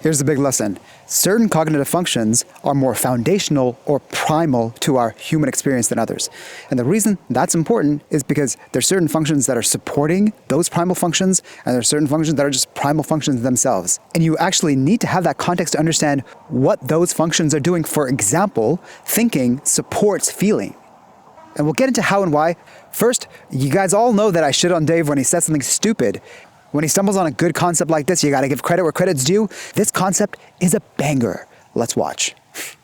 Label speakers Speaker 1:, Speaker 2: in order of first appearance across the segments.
Speaker 1: Here's the big lesson. Certain cognitive functions are more foundational or primal to our human experience than others. And the reason that's important is because there's certain functions that are supporting those primal functions, and there are certain functions that are just primal functions themselves. And you actually need to have that context to understand what those functions are doing. For example, thinking supports feeling. And we'll get into how and why. First, you guys all know that I shit on Dave when he says something stupid. When he stumbles on a good concept like this, you gotta give credit where credit's due. This concept is a banger. Let's watch.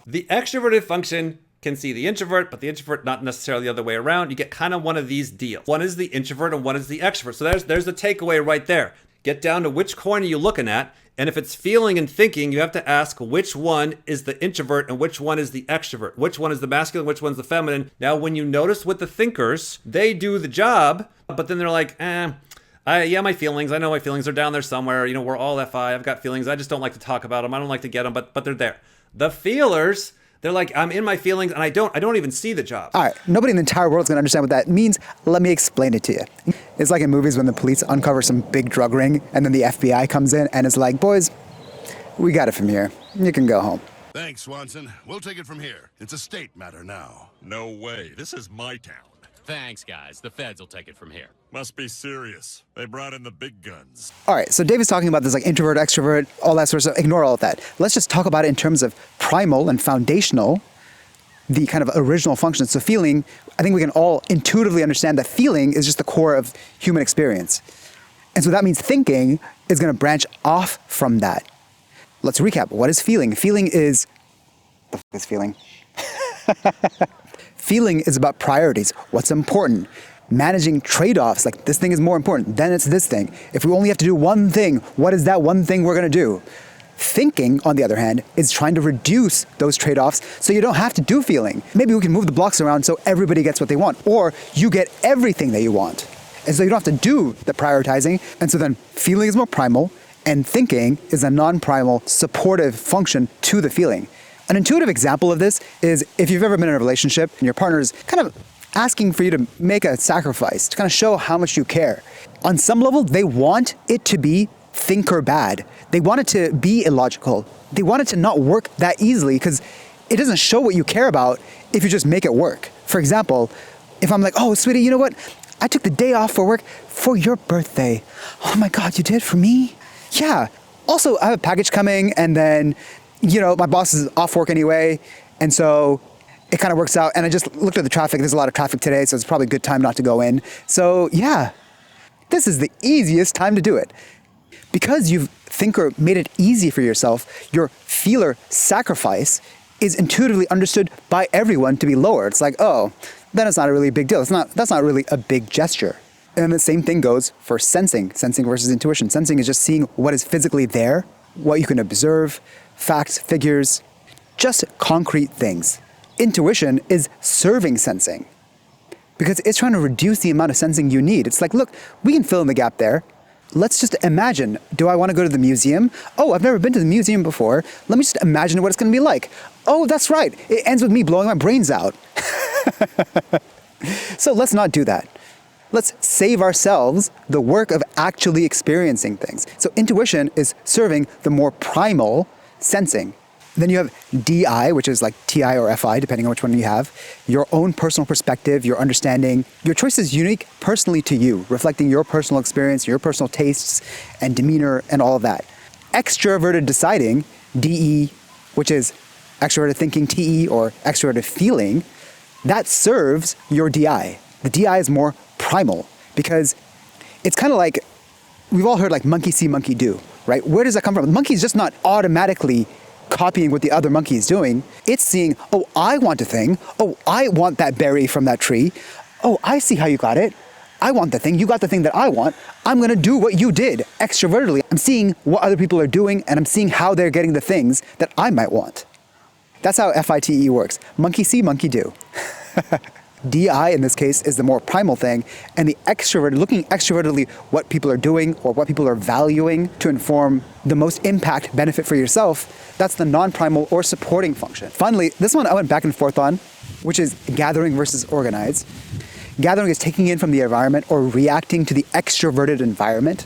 Speaker 2: The extroverted function can see the introvert, but the introvert not necessarily the other way around. You get kind of one of these deals. One is the introvert and one is the extrovert. So there's the takeaway right there. Get down to which coin are you looking at, and if it's feeling and thinking, you have to ask which one is the introvert and which one is the extrovert. Which one is the masculine, which one's the feminine. Now, when you notice with the thinkers, they do the job, but then they're like, my feelings. I know my feelings are down there somewhere. We're all FI. I've got feelings. I just don't like to talk about them. I don't like to get them, but they're there. The feelers, they're like, I'm in my feelings, and I don't even see the job.
Speaker 1: All right, nobody in the entire world is going to understand what that means. Let me explain it to you. It's like in movies when the police uncover some big drug ring, and then the FBI comes in and is like, boys, we got it from here. You can go home.
Speaker 3: Thanks, Swanson. We'll take it from here. It's a state matter now.
Speaker 4: No way. This is my town.
Speaker 5: Thanks, guys. The feds will take it from here.
Speaker 4: Must be serious. They brought in the big guns.
Speaker 1: All right, so Dave is talking about this like introvert, extrovert, all that sort of stuff. Ignore all of that. Let's just talk about it in terms of primal and foundational, the kind of original functions. So feeling, I think we can all intuitively understand that feeling is just the core of human experience. And so that means thinking is going to branch off from that. Let's recap. What is feeling? Feeling is... The f*** is feeling? Feeling is about priorities, what's important, managing trade-offs, like this thing is more important, then it's this thing. If we only have to do one thing, what is that one thing we're gonna do? Thinking, on the other hand, is trying to reduce those trade-offs so you don't have to do feeling. Maybe we can move the blocks around so everybody gets what they want, or you get everything that you want. And so you don't have to do the prioritizing, and so then feeling is more primal, and thinking is a non-primal supportive function to the feeling. An intuitive example of this is if you've ever been in a relationship and your partner is kind of asking for you to make a sacrifice to kind of show how much you care. On some level, they want it to be thinker bad. They want it to be illogical. They want it to not work that easily because it doesn't show what you care about if you just make it work. For example, if I'm like, oh, sweetie, you know what? I took the day off for work for your birthday. Oh my God, you did for me? Yeah. Also, I have a package coming and then my boss is off work anyway, and so it kind of works out. And I just looked at the traffic. There's a lot of traffic today, so it's probably a good time not to go in. So yeah, this is the easiest time to do it. Because you've thinker made it easy for yourself, your feeler sacrifice is intuitively understood by everyone to be lower. It's like, oh, then it's not a really big deal. That's not really a big gesture. And the same thing goes for sensing versus intuition. Sensing is just seeing what is physically there, what you can observe, facts, figures, just concrete things. Intuition is serving sensing because it's trying to reduce the amount of sensing you need. It's like, look, we can fill in the gap there. Let's just imagine, do I want to go to the museum? Oh, I've never been to the museum before. Let me just imagine what it's going to be like. Oh, that's right. It ends with me blowing my brains out. So let's not do that. Let's save ourselves the work of actually experiencing things. So intuition is serving the more primal sensing. Then you have DI, which is like TI or FI, depending on which one you have. Your own personal perspective, your understanding. Your choice is unique personally to you, reflecting your personal experience, your personal tastes and demeanor and all of that. Extroverted deciding, DE, which is extroverted thinking, TE, or extroverted feeling, that serves your DI. The DI is more primal because it's kind of like, we've all heard like monkey see, monkey do, right? Where does that come from? The monkey's just not automatically copying what the other monkey is doing. It's seeing, oh, I want a thing. Oh, I want that berry from that tree. Oh, I see how you got it. I want the thing. You got the thing that I want. I'm going to do what you did extrovertedly. I'm seeing what other people are doing and I'm seeing how they're getting the things that I might want. That's how FITE works. Monkey see, monkey do. DI in this case is the more primal thing, and the extroverted, looking extrovertedly what people are doing or what people are valuing to inform the most impact benefit for yourself, that's the non-primal or supporting function. Finally, this one I went back and forth on, which is gathering versus organize. Gathering is taking in from the environment or reacting to the extroverted environment.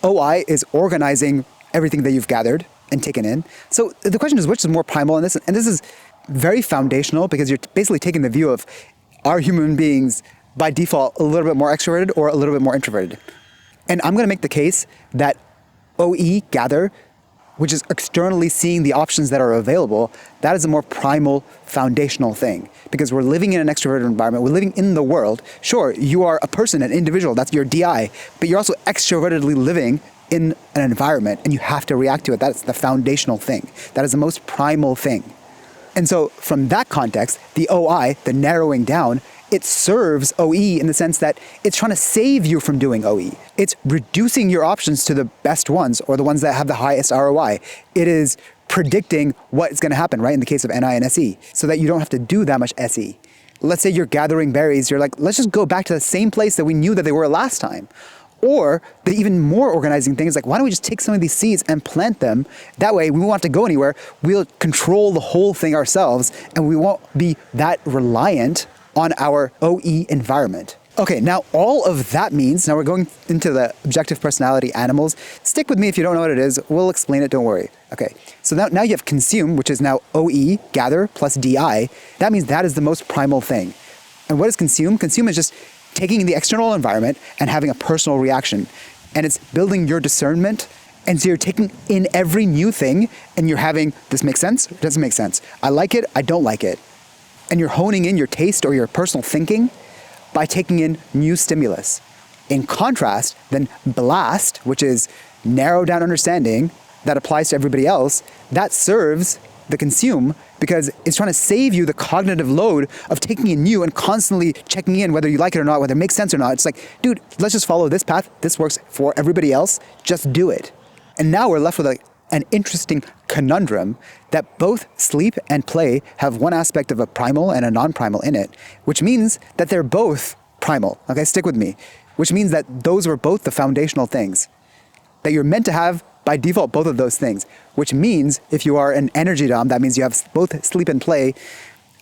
Speaker 1: OI is organizing everything that you've gathered and taken in. So the question is, which is more primal in this? And this is very foundational because you're basically taking the view of, are human beings by default a little bit more extroverted or a little bit more introverted? And I'm going to make the case that OE, gather, which is externally seeing the options that are available, that is a more primal, foundational thing. Because we're living in an extroverted environment, we're living in the world. Sure, you are a person, an individual, that's your DI, but you're also extrovertedly living in an environment and you have to react to it. That's the foundational thing. That is the most primal thing. And so from that context, the OI, the narrowing down, it serves OE in the sense that it's trying to save you from doing OE. It's reducing your options to the best ones or the ones that have the highest ROI. It is predicting what is going to happen, right, in the case of NI and SE, so that you don't have to do that much SE. Let's say you're gathering berries, you're like, let's just go back to the same place that we knew that they were last time. Or the even more organizing thing is like, why don't we just take some of these seeds and plant them? That way we won't have to go anywhere. We'll control the whole thing ourselves and we won't be that reliant on our OE environment. Okay, now all of that means, now we're going into the objective personality animals. Stick with me if you don't know what it is. We'll explain it, don't worry. Okay, so now you have consume, which is now OE, gather, plus DI. That means that is the most primal thing. And what is consume? Consume is just taking in the external environment and having a personal reaction. And it's building your discernment. And so you're taking in every new thing and you're having, this makes sense? It doesn't make sense. I like it, I don't like it. And you're honing in your taste or your personal thinking by taking in new stimulus. In contrast, then blast, which is narrow down understanding that applies to everybody else, that serves the consume because it's trying to save you the cognitive load of taking in new and constantly checking in whether you like it or not, whether it makes sense or not. It's like, dude, let's just follow this path. This works for everybody else. Just do it. And now we're left with an interesting conundrum that both sleep and play have one aspect of a primal and a non-primal in it, which means that they're both primal. Okay, stick with me. Which means that those were both the foundational things. That you're meant to have, by default, both of those things. Which means if you are an energy dom, that means you have both sleep and play.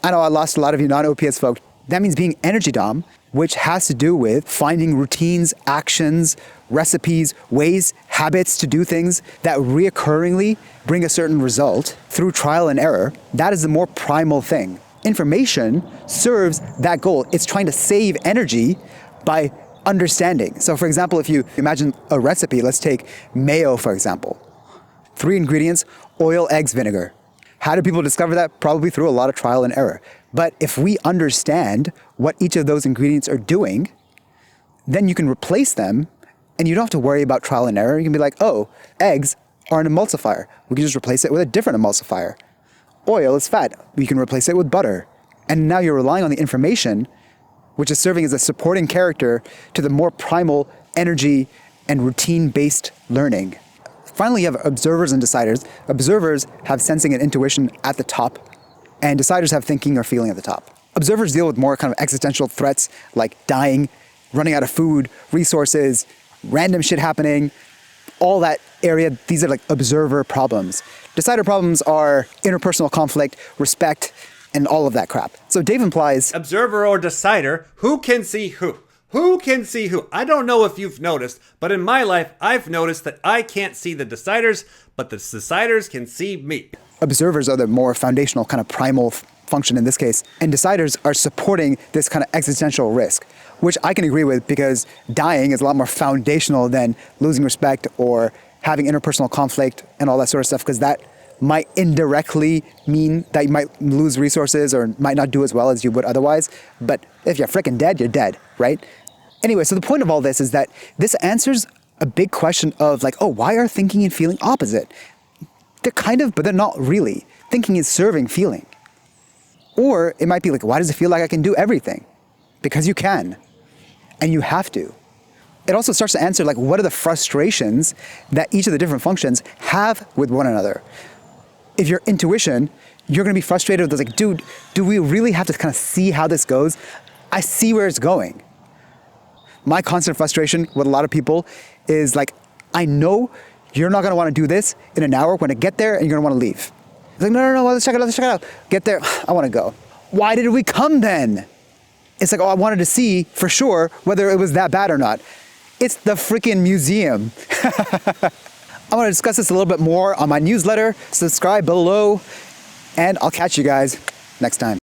Speaker 1: I know I lost a lot of you non-OPS folk. That means being energy dom, which has to do with finding routines, actions, recipes, ways, habits to do things that reoccurringly bring a certain result through trial and error. That is the more primal thing. Information serves that goal. It's trying to save energy by understanding. So for example, if you imagine a recipe, let's take mayo, for example. 3 ingredients, oil, eggs, vinegar. How do people discover that? Probably through a lot of trial and error. But if we understand what each of those ingredients are doing, then you can replace them and you don't have to worry about trial and error. You can be like, oh, eggs are an emulsifier. We can just replace it with a different emulsifier. Oil is fat. We can replace it with butter. And now you're relying on the information, which is serving as a supporting character to the more primal energy and routine-based learning. Finally, you have observers and deciders. Observers have sensing and intuition at the top, and deciders have thinking or feeling at the top. Observers deal with more kind of existential threats like dying, running out of food, resources, random shit happening, all that area. These are like observer problems. Decider problems are interpersonal conflict, respect, and all of that crap. So Dave implies
Speaker 2: Observer or decider, who can see who? Who can see who? I don't know if you've noticed, but in my life, I've noticed that I can't see the deciders, but the deciders can see me.
Speaker 1: observers are the more foundational kind of primal function in this case, and deciders are supporting this kind of existential risk, which I can agree with because dying is a lot more foundational than losing respect or having interpersonal conflict and all that sort of stuff, because that might indirectly mean that you might lose resources or might not do as well as you would otherwise. But if you're freaking dead, you're dead, right? Anyway, so the point of all this is that this answers a big question of like, oh, why are thinking and feeling opposite? They're kind of, but they're not really. Thinking is serving feeling. Or it might be like, why does it feel like I can do everything? Because you can, and you have to. It also starts to answer like, what are the frustrations that each of the different functions have with one another? If you're intuition, you're gonna be frustrated with this, like, dude, do we really have to kind of see how this goes? I see where it's going. My constant frustration with a lot of people is like, I know you're not gonna wanna do this in an hour. When I get there and you're gonna wanna leave. It's like, no, let's check it out. Get there, I wanna go. Why did we come then? It's like, oh, I wanted to see for sure whether it was that bad or not. It's the freaking museum. I want to discuss this a little bit more on my newsletter. Subscribe below, and I'll catch you guys next time.